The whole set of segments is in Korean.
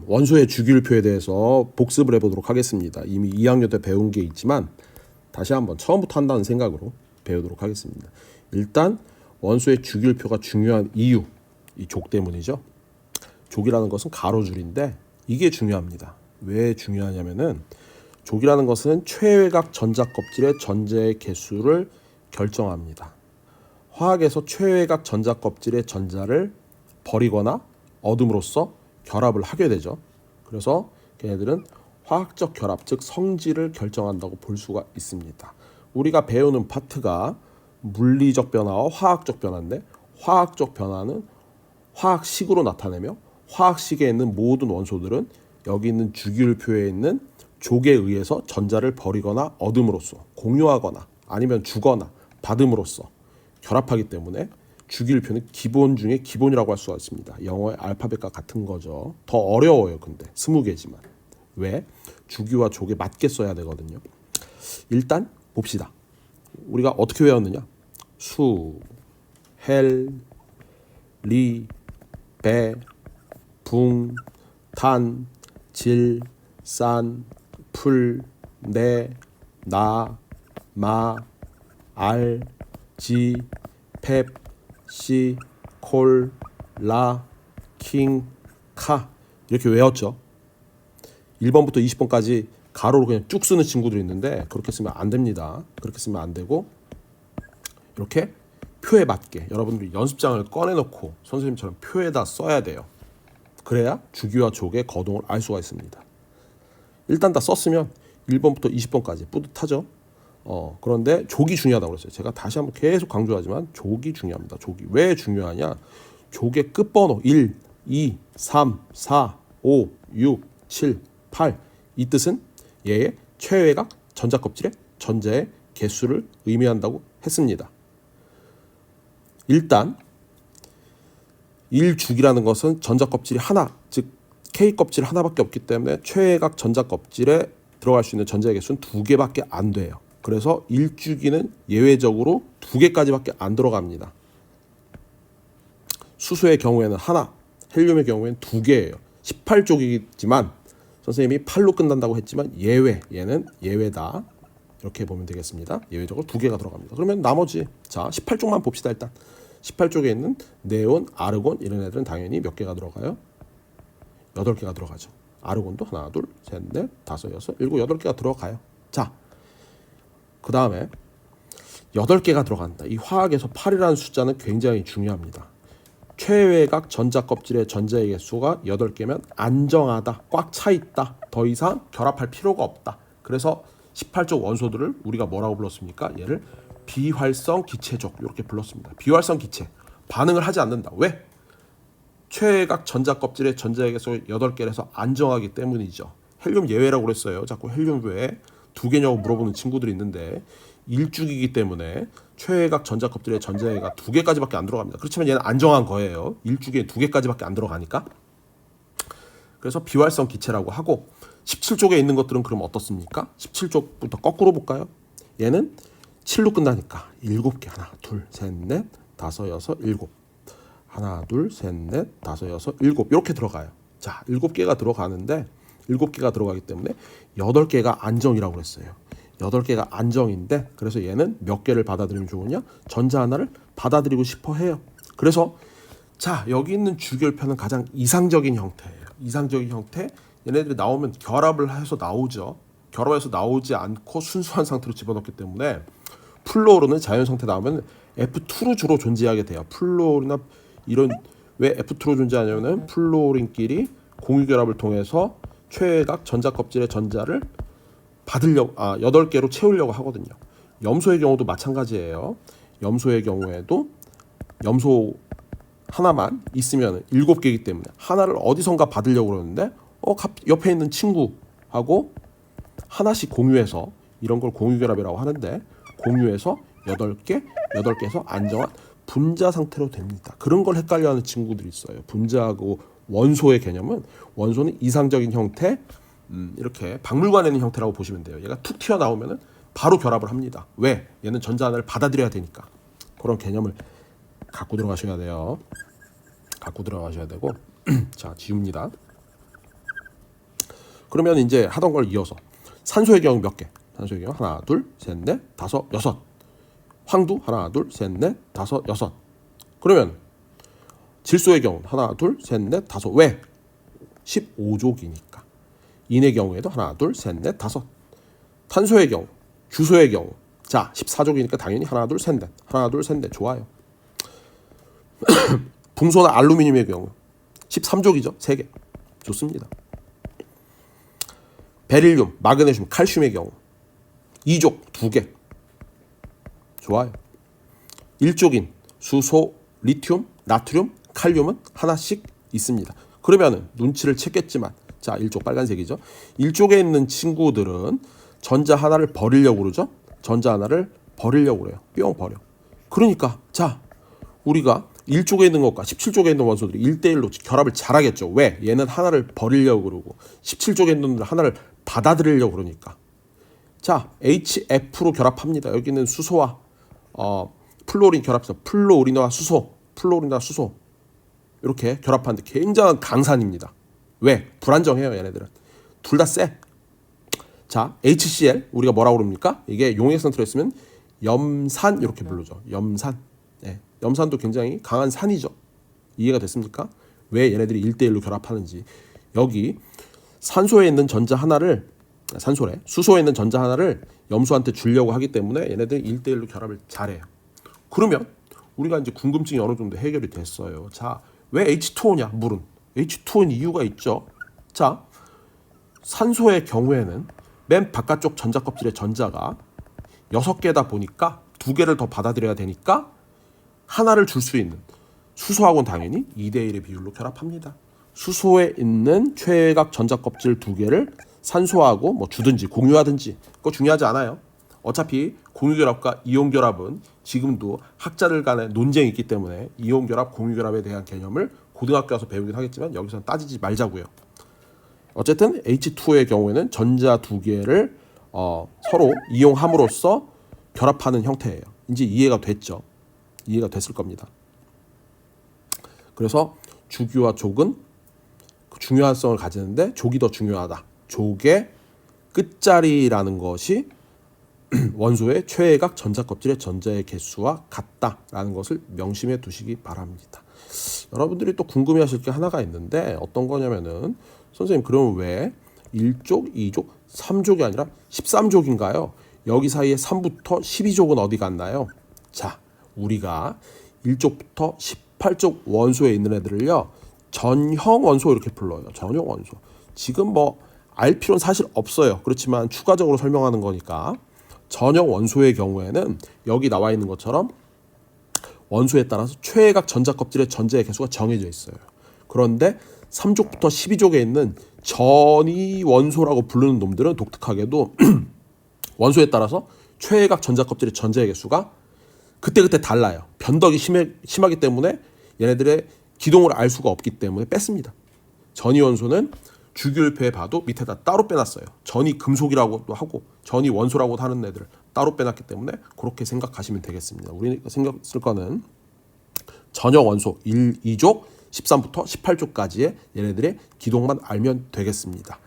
원소의 주기율표에 대해서 복습을 해보도록 하겠습니다. 이미 2학년 때 배운 게 있지만 다시 한번 처음부터 한다는 생각으로 배우도록 하겠습니다. 일단 원소의 주기율표가 중요한 이유, 이 족 때문이죠. 족이라는 것은 가로줄인데 이게 중요합니다. 왜 중요하냐면은 족이라는 것은 최외각 전자껍질의 전자의 개수를 결정합니다. 화학에서 최외각 전자껍질의 전자를 버리거나 얻음으로써 결합을 하게 되죠. 그래서 걔네들은 화학적 결합, 즉 성질을 결정한다고 볼 수가 있습니다. 우리가 배우는 파트가 물리적 변화와 화학적 변화인데, 화학적 변화는 화학식으로 나타내며 화학식에 있는 모든 원소들은 여기 있는 주기율표에 있는 족에 의해서 전자를 버리거나 얻음으로써, 공유하거나 아니면 주거나 받음으로써 결합하기 때문에 주기율표는 기본 중에 기본이라고 할 수가 있습니다. 영어의 알파벳과 같은 거죠. 더 어려워요. 근데 20개지만. 왜? 주기와 족에 맞게 써야 되거든요. 일단 봅시다. 우리가 어떻게 외웠느냐? 수, 헬, 리, 배, 붕, 탄, 질, 산, 풀, 내, 나, 마, 알, 지, 펩, 시, 콜, 라, 킹, 카 이렇게 외웠죠. 1번부터 20번까지 가로로 그냥 쭉 쓰는 친구들이 있는데 그렇게 쓰면 안 됩니다. 그렇게 쓰면 안 되고 이렇게 표에 맞게 여러분들이 연습장을 꺼내놓고 선생님처럼 표에다 써야 돼요. 그래야 주기와 족의 거동을 알 수가 있습니다. 일단 다 썼으면 1번부터 20번까지 뿌듯하죠. 그런데 족이 중요하다고 그랬어요. 제가 다시 한번 계속 강조하지만 족이 중요합니다. 족이 왜 중요하냐? 족의 끝번호 1, 2, 3, 4, 5, 6, 7, 8 이 뜻은 얘의 최외각 전자껍질의 전자의 개수를 의미한다고 했습니다. 일단 1주기라는 것은 전자껍질이 하나, 즉 K껍질 하나밖에 없기 때문에 최외각 전자껍질에 들어갈 수 있는 전자의 개수는 2개밖에 안 돼요. 그래서 1주기는 예외적으로 2개까지밖에 안 들어갑니다. 수소의 경우에는 하나, 헬륨의 경우에는 2개예요. 18쪽이지만 선생님이 8로 끝난다고 했지만 얘는 예외다. 이렇게 보면 되겠습니다. 예외적으로 2개가 들어갑니다. 그러면 나머지 자 18쪽만 봅시다. 일단 18쪽에 있는 네온, 아르곤 이런 애들은 당연히 몇 개가 들어가요? 8개가 들어가죠. 아르곤도 하나, 둘, 셋, 넷, 다섯, 여섯, 일곱, 8개가 들어가요. 자, 그 다음에 8개가 들어간다. 이 화학에서 8이라는 숫자는 굉장히 중요합니다. 최외각 전자껍질의 전자의 개수가 8개면 안정하다, 꽉 차 있다, 더 이상 결합할 필요가 없다. 그래서 18쪽 원소들을 우리가 뭐라고 불렀습니까? 얘를 비활성 기체족 이렇게 불렀습니다. 비활성 기체, 반응을 하지 않는다. 왜? 최외각 전자껍질의 전자의 개수가 8개라서 안정하기 때문이죠. 헬륨 예외라고 그랬어요. 자꾸 헬륨 왜 2개냐고 물어보는 친구들이 있는데 1주기이기 때문에 최외각 전자껍질의 전자의가 2개까지밖에 안 들어갑니다. 그렇지만 얘는 안정한 거예요. 1주기에 2개까지밖에 안 들어가니까. 그래서 비활성 기체라고 하고 17쪽에 있는 것들은 그럼 어떻습니까? 17쪽부터 거꾸로 볼까요? 얘는 7로 끝나니까 7개 하나, 둘, 셋, 넷, 다섯, 여섯, 일곱 하나, 둘, 셋, 넷, 다섯, 여섯, 일곱 이렇게 들어가요. 자, 7개가 들어가는데 7개가 들어가기 때문에 8개가 안정이라고 그랬어요. 8개가 안정인데 그래서 얘는 몇 개를 받아들이면 좋으냐? 전자 하나를 받아들이고 싶어 해요. 그래서 자, 여기 있는 주기율표는 가장 이상적인 형태예요. 이상적인 형태. 얘네들이 나오면 결합을 해서 나오죠. 결합해서 나오지 않고 순수한 상태로 집어넣기 때문에 플루오르는 자연 상태 나오면 F2로 주로 존재하게 돼요. 플루오르나 이런 왜 F2로 존재하냐면 플루오린끼리 공유 결합을 통해서 최외각 전자껍질의 전자를 받으려고 8개로 채우려고 하거든요. 염소의 경우도 마찬가지예요. 염소의 경우에도 염소 하나만 있으면 7개이기 때문에 하나를 어디선가 받으려고 그러는데 옆에 있는 친구하고 하나씩 공유해서 이런 걸 공유결합이라고 하는데 공유해서 8개에서 안정한 분자 상태로 됩니다. 그런 걸 헷갈려하는 친구들이 있어요. 분자하고 원소의 개념은 원소는 이상적인 형태 이렇게 박물관에 있는 형태라고 보시면 돼요. 얘가 툭 튀어나오면 바로 결합을 합니다. 왜? 얘는 전자 하나를 받아들여야 되니까. 그런 개념을 갖고 들어가셔야 돼요. 갖고 들어가셔야 되고 자, 지웁니다. 그러면 이제 하던 걸 이어서 산소의 경우 몇 개? 산소의 경우 하나, 둘, 셋, 넷, 다섯, 여섯. 황두 하나, 둘, 셋, 넷, 다섯, 여섯. 그러면 질소의 경우 하나, 둘, 셋, 넷, 다섯. 왜? 15족이니까. 인의 경우에도 하나, 둘, 셋, 넷, 다섯. 탄소의 경우, 주소의 경우. 자, 14족이니까 당연히 하나, 둘, 셋, 넷. 하나, 둘, 셋, 넷. 좋아요. 붕소나 알루미늄의 경우 13족이죠. 3개. 좋습니다. 베릴륨, 마그네슘, 칼슘의 경우 2족 2개. 좋아요. 1족인 수소, 리튬, 나트륨, 칼륨은 하나씩 있습니다. 그러면은 눈치를 챘겠지만 자, 1족 빨간색이죠. 1족에 있는 친구들은 전자 하나를 버리려고 그러죠. 전자 하나를 버리려고 그래요. 뿅 버려. 그러니까 자, 우리가 1족에 있는 것과 17족에 있는 원소들이 1대1로 결합을 잘하겠죠. 왜? 얘는 하나를 버리려고 그러고 17족에 있는 놈들 하나를 받아들이려고 그러니까. 자, HF로 결합합니다. 여기는 수소와 플로린 결합해서 플로린과 수소, 플로린과 수소 이렇게 결합하는데 굉장한 강산입니다. 왜? 불안정해요. 얘네들은. 둘 다 세. 자, HCl 우리가 뭐라고 그럽니까? 이게 용액성 들어있으면 염산 이렇게 부르죠. 염산. 네. 염산도 굉장히 강한 산이죠. 이해가 됐습니까? 왜 얘네들이 1대1로 결합하는지. 여기 산소에 있는 전자 하나를 산소래. 수소에 있는 전자 하나를 염소한테 주려고 하기 때문에 얘네들이 1대1로 결합을 잘해요. 그러면 우리가 이제 궁금증이 어느 정도 해결이 됐어요. 자, 왜 H2O냐? 물은. H2O인 이유가 있죠. 자, 산소의 경우에는 맨 바깥쪽 전자 껍질의 전자가 6개다 보니까 2개를 더 받아들여야 되니까 하나를 줄 수 있는 수소하고는 당연히 2대1의 비율로 결합합니다. 수소에 있는 최외각 전자 껍질 2개를 산소하고 뭐 주든지 공유하든지 그거 중요하지 않아요. 어차피 공유결합과 이온결합은 지금도 학자들 간의 논쟁이 있기 때문에 이온결합, 공유결합에 대한 개념을 고등학교 와서 배우긴 하겠지만 여기서는 따지지 말자고요. 어쨌든 H2O의 경우에는 전자 2개를 서로 이용함으로써 결합하는 형태예요. 이제 이해가 됐죠. 이해가 됐을 겁니다. 그래서 주기와 족은 중요성을 가지는데 족이 더 중요하다. 족의 끝자리라는 것이 원소의 최외각 전자 껍질의 전자의 개수와 같다라는 것을 명심해 두시기 바랍니다. 여러분들이 또 궁금해하실 게 하나가 있는데 어떤 거냐면은 선생님 그럼 왜 1족, 2족, 3족이 아니라 13족인가요? 여기 사이에 3부터 12족은 어디 갔나요? 자, 우리가 1족부터 18족 원소에 있는 애들을요 전형 원소 이렇게 불러요. 전형 원소. 지금 뭐 알 필요는 사실 없어요. 그렇지만 추가적으로 설명하는 거니까 전형 원소의 경우에는 여기 나와 있는 것처럼 원소에 따라서 최외각 전자 껍질의 전자의 개수가 정해져 있어요. 그런데 3족부터 12족에 있는 전이 원소라고 부르는 놈들은 독특하게도 원소에 따라서 최외각 전자 껍질의 전자의 개수가 그때그때 달라요. 변덕이 심하기 때문에 얘네들의 기동을 알 수가 없기 때문에 뺐습니다. 전이 원소는 주기율표에 봐도 밑에다 따로 빼놨어요. 전이 금속이라고도 하고 전이 원소라고도 하는 애들을 따로 빼놨기 때문에 그렇게 생각하시면 되겠습니다. 우리가 생각 쓸 거는 전형 원소 1, 2족, 13부터 18족까지의 얘네들의 기동만 알면 되겠습니다.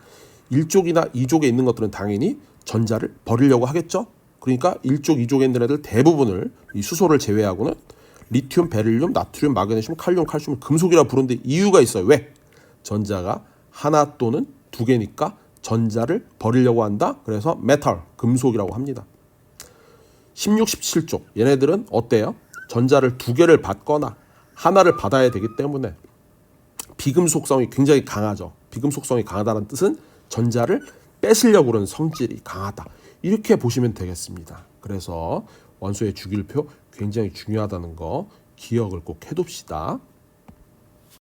1족이나 2족에 있는 것들은 당연히 전자를 버리려고 하겠죠. 그러니까 1족, 2족에 있는 애들 대부분을 이 수소를 제외하고는 리튬, 베릴륨, 나트륨, 마그네슘, 칼륨, 칼슘을 금속이라 부르는데 이유가 있어요. 왜? 전자가 하나 또는 2개니까 전자를 버리려고 한다. 그래서 메탈, 금속이라고 합니다. 16, 17족 얘네들은 어때요? 전자를 2개를 받거나 하나를 받아야 되기 때문에 비금속성이 굉장히 강하죠. 비금속성이 강하다는 뜻은 전자를 뺏으려고 하는 성질이 강하다. 이렇게 보시면 되겠습니다. 그래서 원소의 주기율표 굉장히 중요하다는 거 기억을 꼭 해둡시다.